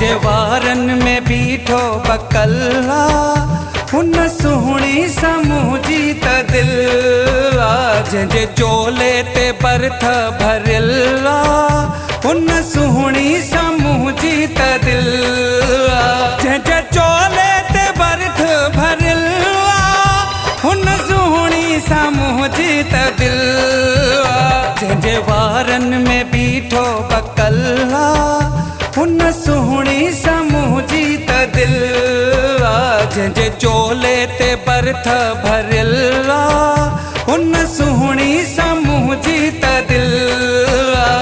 जंहिंजे वारनि में बीठो बकल्ला हुन सुहिणी समूजी त दिल आ। जंहिंजे चोले ते बर्थ भरियल आ हुन सुहिणी समूजी त दिल आ। जंहिंजे चोले ते बर्थ भरियल आ हुन सुहिणी समूजी त दिल आ। जंहिंजे वारनि में बीठो बकल्ला हुन सुहिणी समूजी त दिल आ। जंहिंजे चोले ते बर्थ भरियल आ हुन सुहिणी समूजी त दिल आ।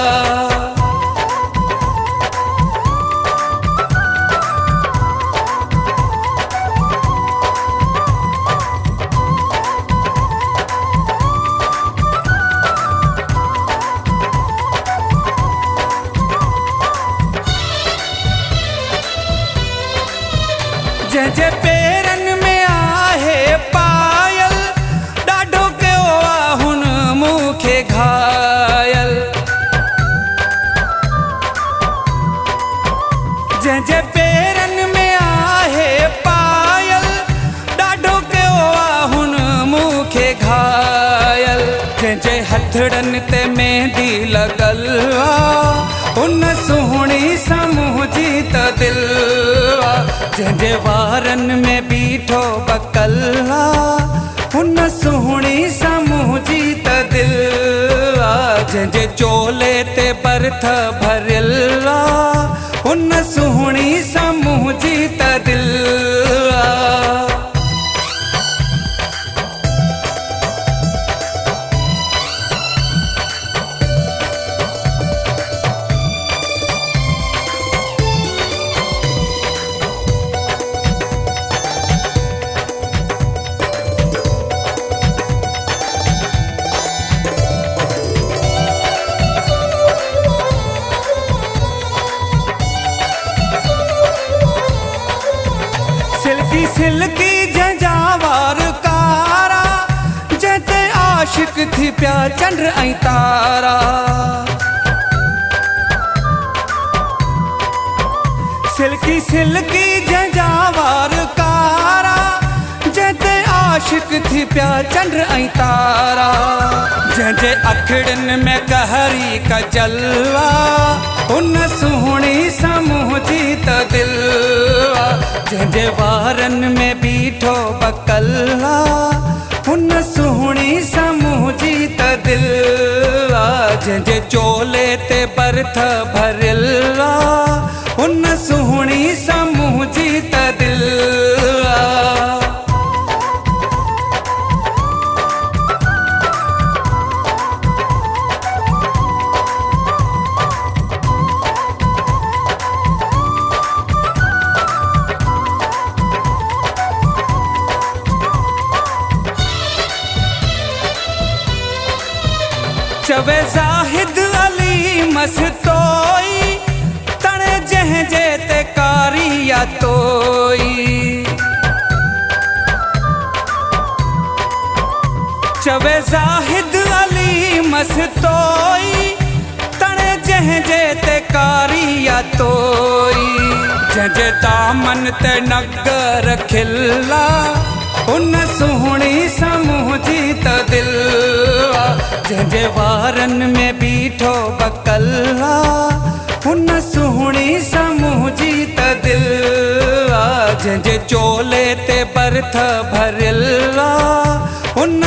जंहिंजे पेरनि में आहे पायल ॾाढो कयो आहे हुन मूंखे घायल। जंहिंजे पेरनि में आहे पायल ॾाढो कयो आहे हुन मूंखे घायल। जंहिंजे हथड़नि ते मेहंदी लॻल आहे हुन सुहिणी समूजी त दिल आ। जंहिंजे वारनि में बीठो बकल्ला हुन सुहिणी समूजी त दिल आ। जंहिंजे चोले ते बर्थ भरियल आ हुन सुहिणी समूजी त दिल आ। सिल्की सिल्की जंहिंजा वार कारा जंहिंते आशिक थी पिया चंड ऐं तारा। सिल्की सिल्की जंहिंजा वार कारा जंहिंते आशिक थी पिया चंड ऐं तारा। जंहिंजे अखिड़नि में कहरी कजल आ हुन सुहिणी समूजी त दिल आ। जंहिंजे वारनि में बीठो बकल्ला हुन सुहिणी समूजी त दिल आ। जंहिंजे चोले ते बर्थ भरियल आ हुन सुहिणी समूजी त दिल आ। चवे ज़ाहिद अली मस्तोई तणे जंहिंजे ते कारी या तोई। चवे ज़ाहिद अली मस्तोई तणे जंहिंजे ते कारी या तोई। जंहिंजे दामन ते नगर खिला हुन सुहिणी समूजी त दिल आ। जंहिंजे वारनि में बीठो बकल्ला हुन सुहिणी समूजी त दिल आ। जंहिंजे चोले ते बर्थ भरियल आ हुन